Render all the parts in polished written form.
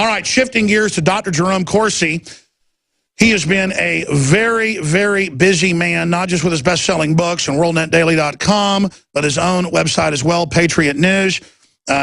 right, shifting gears to Dr. Jerome Corsi. He has been a very, very busy man, not just with his best-selling books and WorldNetDaily.com, but his own website as well, Patriot News.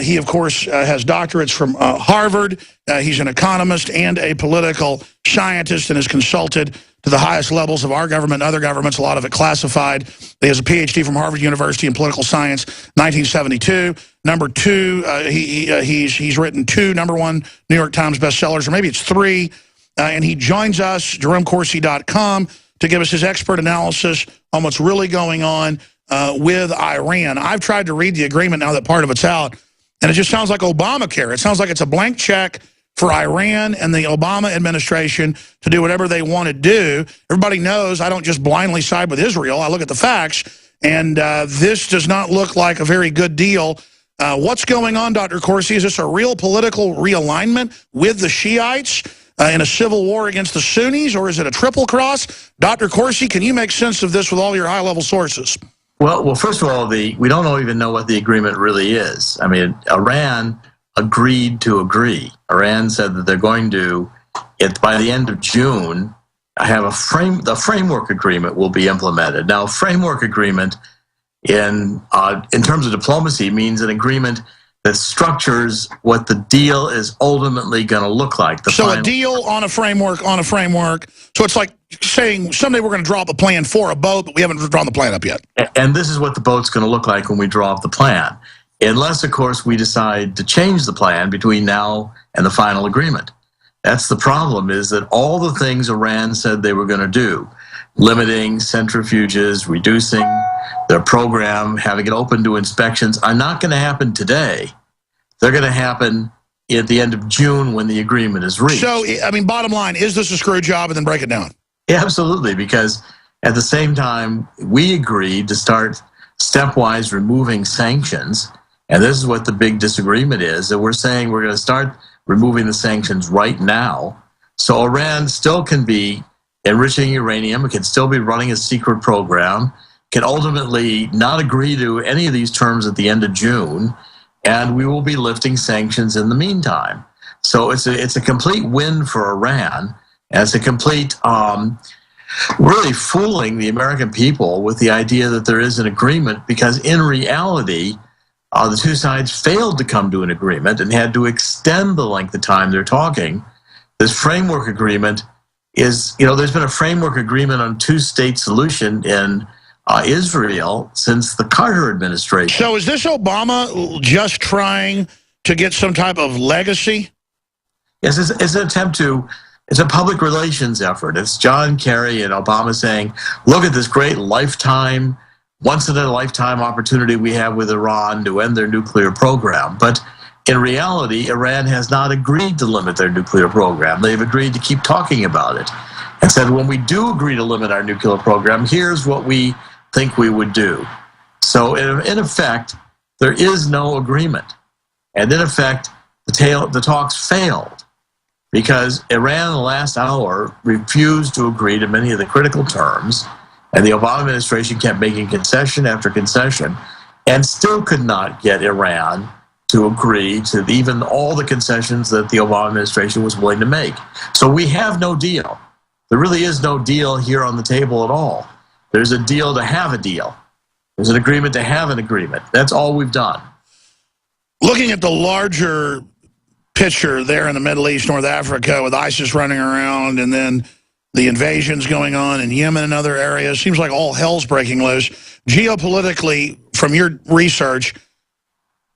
He, of course, has doctorates from Harvard. He's an economist and a political scientist and has consulted to the highest levels of our government and other governments, a lot of it classified. He has a PhD from Harvard University in political science, 1972. Number two, he's written 2 #1 New York Times bestsellers, or maybe it's 3. And he joins us, JeromeCorsi.com, to give us his expert analysis on what's really going on with Iran. I've tried to read the agreement now that part of it's out, and it just sounds like Obamacare. It sounds like it's a blank check for Iran and the Obama administration to do whatever they want to do. Everybody knows I don't just blindly side with Israel. I look at the facts, and this does not look like a very good deal. What's going on, Dr. Corsi? Is this a real political realignment with the Shiites in a civil war against the Sunnis, or is it a triple cross? Dr. Corsi, can you make sense of this with all your high-level sources? Well, first of all, we don't even know what the agreement really is. I mean, Iran agreed to agree. Iran said that they're going to, by the end of June, have the framework agreement will be implemented. Now, framework agreement in terms of diplomacy means an agreement that structures what the deal is ultimately going to look like. So a deal on a framework on a framework. So it's like saying someday we're going to draw up a plan for a boat, but we haven't drawn the plan up yet. And this is what the boat's going to look like when we draw up the plan. Unless, of course, we decide to change the plan between now and the final agreement. That's the problem, is that all the things Iran said they were going to do, limiting centrifuges, reducing their program, having it open to inspections, are not going to happen today. They're going to happen at the end of June when the agreement is reached. So, I mean, bottom line, is this a screw job? And then break it down. Yeah, absolutely, because at the same time, we agreed to start stepwise removing sanctions. And this is what the big disagreement is, that we're saying we're going to start removing the sanctions right now. So Iran still can be enriching uranium, it can still be running a secret program, can ultimately not agree to any of these terms at the end of June, and we will be lifting sanctions in the meantime. So it's a complete win for Iran, and it's a complete really fooling the American people with the idea that there is an agreement, because in reality, the two sides failed to come to an agreement and had to extend the length of time they're talking. This framework agreement is, there's been a framework agreement on 2-state solution in Israel since the Carter administration. So is this Obama just trying to get some type of legacy? Yes, it's an attempt to, it's a public relations effort. It's John Kerry and Obama saying, look at this great lifetime, once-in-a-lifetime opportunity we have with Iran to end their nuclear program. But in reality, Iran has not agreed to limit their nuclear program. They've agreed to keep talking about it and said, when we do agree to limit our nuclear program, here's what we think we would do. So in effect, there is no agreement. And in effect, the talks failed because Iran in the last hour refused to agree to many of the critical terms, and the Obama administration kept making concession after concession and still could not get Iran to agree to even all the concessions that the Obama administration was willing to make. So we have no deal. There really is no deal here on the table at all. There's a deal to have a deal. There's an agreement to have an agreement. That's all we've done. Looking at the larger picture there in the Middle East, North Africa, with ISIS running around and then the invasions going on in Yemen and other areas, seems like all hell's breaking loose. Geopolitically, from your research,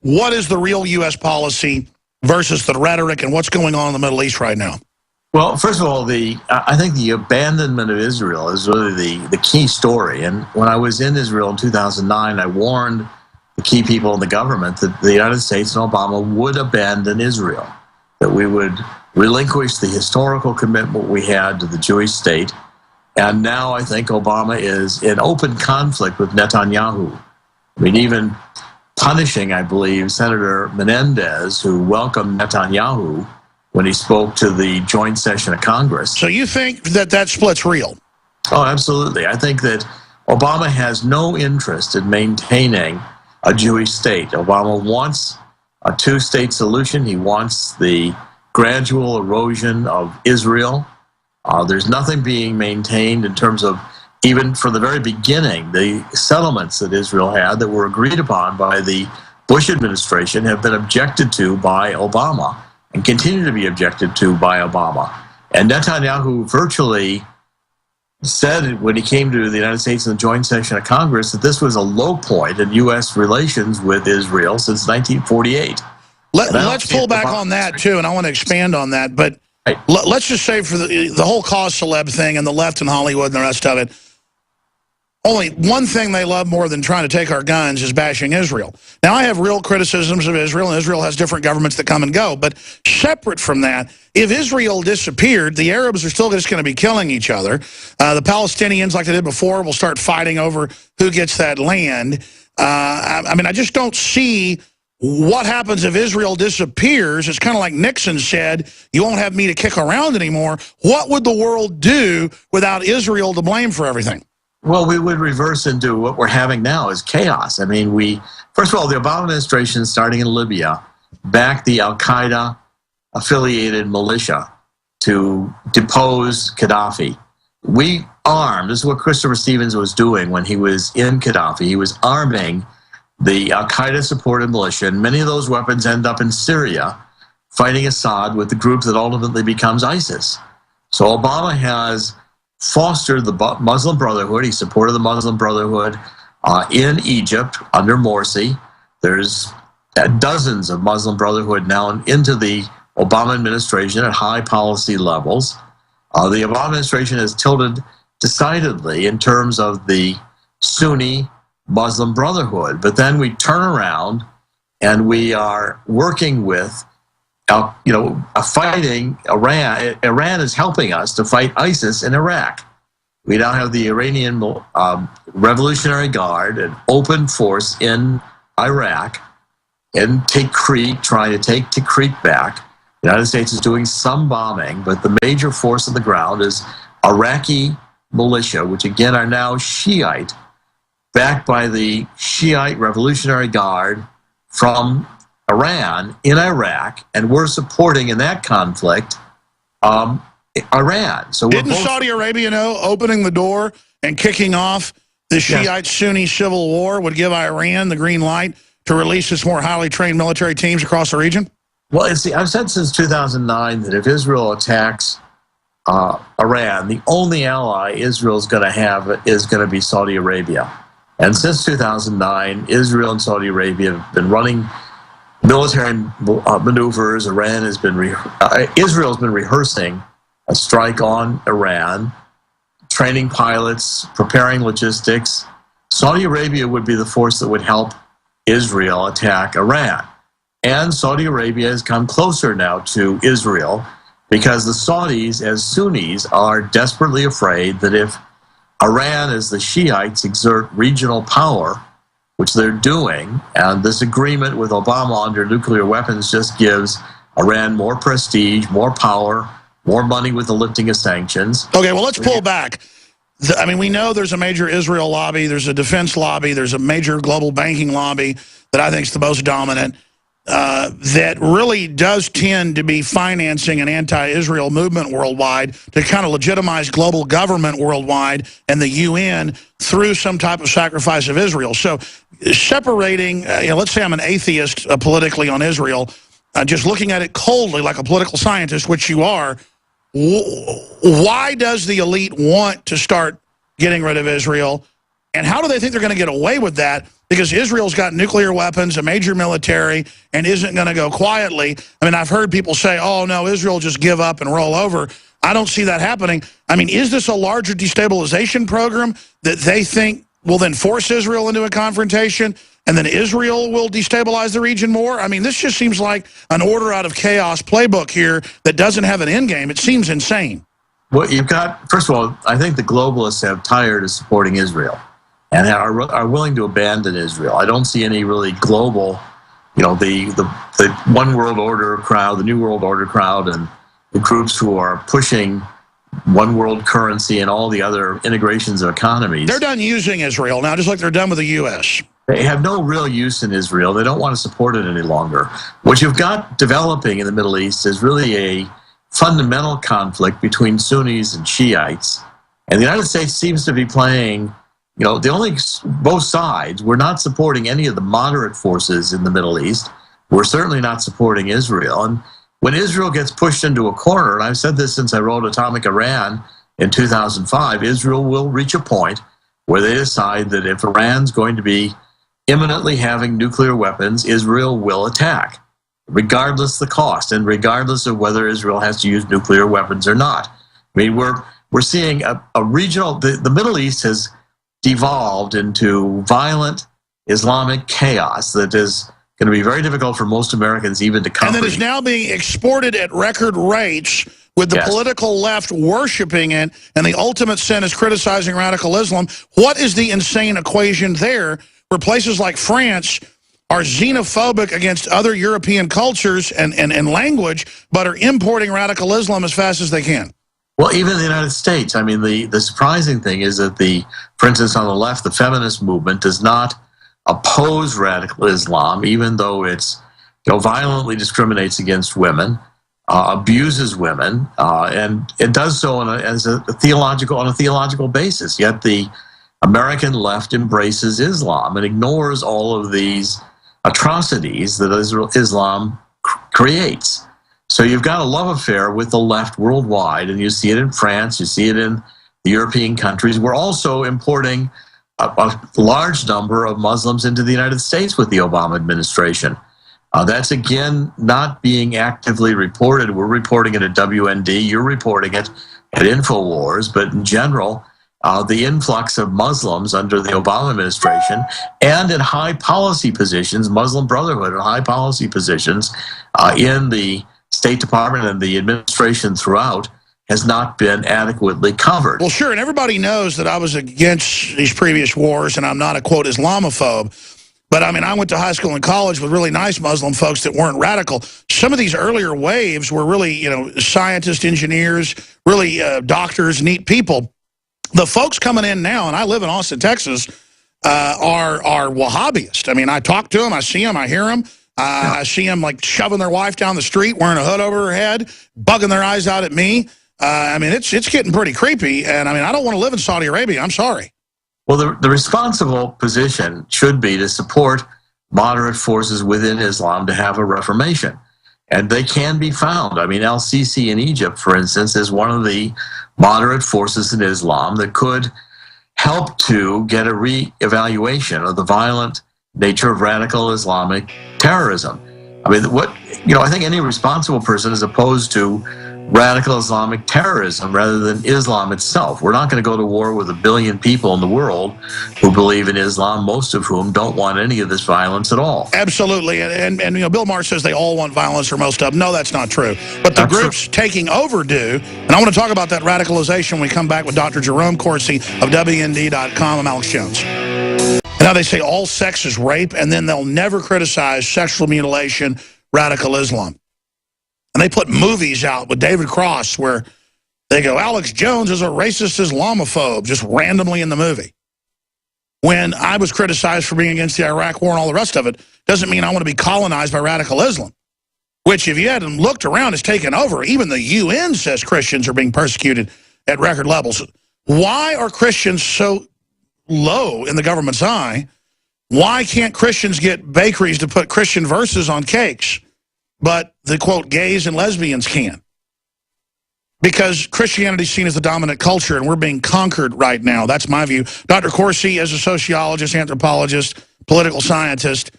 what is the real U.S. policy versus the rhetoric, and what's going on in the Middle East right now? Well, first of all, I think the abandonment of Israel is really the key story. And when I was in Israel in 2009, I warned the key people in the government that the United States and Obama would abandon Israel, that we would relinquish the historical commitment we had to the Jewish state. And now I think Obama is in open conflict with Netanyahu. I mean, even punishing, I believe, Senator Menendez, who welcomed Netanyahu when he spoke to the joint session of Congress. So you think that split's real? Oh, absolutely. I think that Obama has no interest in maintaining a Jewish state. Obama wants a 2-state solution. He wants the gradual erosion of Israel. There's nothing being maintained in terms of, even from the very beginning, the settlements that Israel had that were agreed upon by the Bush administration have been objected to by Obama and continue to be objected to by Obama. And Netanyahu virtually said when he came to the United States in the joint session of Congress that this was a low point in U.S. relations with Israel since 1948. Let's pull back on that, too, and I want to expand on that. But let's just say for the whole cause celeb thing and the left in Hollywood and the rest of it, only one thing they love more than trying to take our guns is bashing Israel. Now, I have real criticisms of Israel, and Israel has different governments that come and go. But separate from that, if Israel disappeared, the Arabs are still just going to be killing each other. The Palestinians, like they did before, will start fighting over who gets that land. I mean, I just don't see what happens if Israel disappears. It's kind of like Nixon said, you won't have me to kick around anymore. What would the world do without Israel to blame for everything? Well, we would reverse into what we're having now is chaos. I mean, first of all, the Obama administration, starting in Libya, backed the al-Qaeda affiliated militia to depose Gaddafi. We armed, this is what Christopher Stevens was doing when he was in Gaddafi. He was arming the al-Qaeda supported militia, and many of those weapons end up in Syria fighting Assad with the group that ultimately becomes ISIS. So Obama has fostered the Muslim Brotherhood. He supported the Muslim Brotherhood in Egypt under Morsi. There's dozens of Muslim Brotherhood now into the Obama administration at high policy levels. The Obama administration has tilted decidedly in terms of the Sunni Muslim Brotherhood. But then we turn around and we are working with fighting Iran. Iran is helping us to fight ISIS in Iraq. We now have the Iranian Revolutionary Guard, an open force in Iraq, and trying to take Tikrit back. The United States is doing some bombing, but the major force on the ground is Iraqi militia, which again are now Shiite, backed by the Shiite Revolutionary Guard from Iran in Iraq, and we're supporting in that conflict Iran. So didn't Saudi Arabia know opening the door and kicking off the Shiite-Sunni civil war would give Iran the green light to release its more highly trained military teams across the region? Well, I've said since 2009 that if Israel attacks Iran, the only ally Israel is going to have is going to be Saudi Arabia. And since 2009, Israel and Saudi Arabia have been running military maneuvers. Israel's been rehearsing a strike on Iran, training pilots, preparing logistics. Saudi Arabia would be the force that would help Israel attack Iran. And Saudi Arabia has come closer now to Israel because the Saudis, as Sunnis, are desperately afraid that if Iran, as the Shiites, exert regional power, which they're doing, and this agreement with Obama under nuclear weapons just gives Iran more prestige, more power, more money with the lifting of sanctions. Okay, well, let's pull back. I mean, we know there's a major Israel lobby, there's a defense lobby, there's a major global banking lobby that I think is the most dominant, that really does tend to be financing an anti-Israel movement worldwide to kind of legitimize global government worldwide and the UN through some type of sacrifice of Israel. So separating, let's say I'm an atheist politically on Israel, just looking at it coldly like a political scientist, which you are, why does the elite want to start getting rid of Israel? And how do they think they're going to get away with that? Because Israel's got nuclear weapons, a major military, and isn't going to go quietly. I mean, I've heard people say, oh, no, Israel just give up and roll over. I don't see that happening. I mean, is this a larger destabilization program that they think will then force Israel into a confrontation, and then Israel will destabilize the region more? I mean, this just seems like an order out of chaos playbook here that doesn't have an end game. It seems insane. Well, you've got, first of all, I think the globalists have tired of supporting Israel and are willing to abandon Israel. I don't see any really global, the one world order crowd, the new world order crowd, and the groups who are pushing one world currency and all the other integrations of economies. They're done using Israel now, just like they're done with the U.S. They have no real use in Israel. They don't want to support it any longer. What you've got developing in the Middle East is really a fundamental conflict between Sunnis and Shiites. And the United States seems to be playing, both sides. We're not supporting any of the moderate forces in the Middle East. We're certainly not supporting Israel. And when Israel gets pushed into a corner, and I've said this since I wrote Atomic Iran in 2005, Israel will reach a point where they decide that if Iran's going to be imminently having nuclear weapons, Israel will attack, regardless the cost and regardless of whether Israel has to use nuclear weapons or not. I mean, we're seeing a regional, the Middle East has devolved into violent Islamic chaos that is going to be very difficult for most Americans even to comprehend. And that is now being exported at record rates, with the political left worshiping it, and the ultimate sin is criticizing radical Islam. What is the insane equation there, where places like France are xenophobic against other European cultures and language, but are importing radical Islam as fast as they can? Well, even the United States. I mean, the surprising thing is that for instance, on the left, the feminist movement does not oppose radical Islam, even though it's violently discriminates against women, abuses women, and it does so on a theological basis. Yet the American left embraces Islam and ignores all of these atrocities that Islam creates. So you've got a love affair with the left worldwide, and you see it in France, you see it in the European countries. We're also importing a large number of Muslims into the United States with the Obama administration. That's, again, not being actively reported. We're reporting it at WND. You're reporting it at InfoWars. But in general, the influx of Muslims under the Obama administration and in high policy positions, Muslim Brotherhood in high policy positions in the State Department and the administration throughout, has not been adequately covered. Well, sure, and everybody knows that I was against these previous wars, and I'm not a, quote, Islamophobe. But, I mean, I went to high school and college with really nice Muslim folks that weren't radical. Some of these earlier waves were really, scientists, engineers, really doctors, neat people. The folks coming in now, and I live in Austin, Texas, are Wahhabist. I mean, I talk to them, I see them, I hear them. I see them, like, shoving their wife down the street, wearing a hood over her head, bugging their eyes out at me. I mean, it's getting pretty creepy. And, I mean, I don't want to live in Saudi Arabia. I'm sorry. Well, the responsible position should be to support moderate forces within Islam to have a reformation. And they can be found. I mean, al-Sisi in Egypt, for instance, is one of the moderate forces in Islam that could help to get a re-evaluation of the violent nature of radical Islamic terrorism. I mean, I think any responsible person is opposed to radical Islamic terrorism rather than Islam itself. We're not going to go to war with 1 billion people in the world who believe in Islam, most of whom don't want any of this violence at all. Absolutely. And Bill Maher says they all want violence, or most of them. No, that's not true. But the groups taking over do. And I want to talk about that radicalization when we come back with Dr. Jerome Corsi of WND.com. I'm Alex Jones. Now they say all sex is rape, and then they'll never criticize sexual mutilation, radical Islam. And they put movies out with David Cross where they go, Alex Jones is a racist Islamophobe, just randomly in the movie. When I was criticized for being against the Iraq war and all the rest of it, doesn't mean I want to be colonized by radical Islam, which, if you hadn't looked around, is taken over. Even the UN says Christians are being persecuted at record levels. Why are Christians so low in the government's eye? Why can't Christians get bakeries to put Christian verses on cakes, but the, quote, gays and lesbians can? Because Christianity is seen as the dominant culture, and we're being conquered right now. That's my view. Dr. Corsi, as a sociologist, anthropologist, political scientist,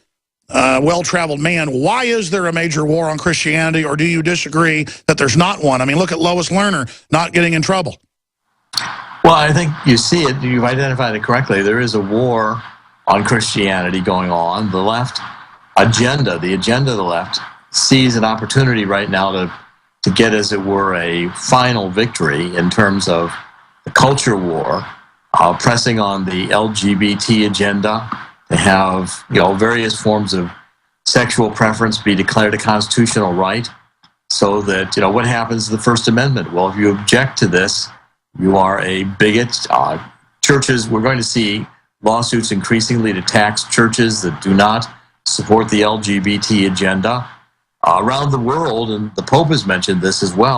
well-traveled man, why is there a major war on Christianity, or do you disagree that there's not one? I mean, look at Lois Lerner not getting in trouble. Well, I think you see it. You've identified it correctly. There is a war on Christianity going on. The left agenda, the agenda of the left, sees an opportunity right now to get, as it were, a final victory in terms of the culture war, pressing on the LGBT agenda to have various forms of sexual preference be declared a constitutional right, so that what happens to the First Amendment? Well, if you object to this, you are a bigot. Churches, we're going to see lawsuits increasingly to tax churches that do not support the LGBT agenda around the world, and the Pope has mentioned this as well.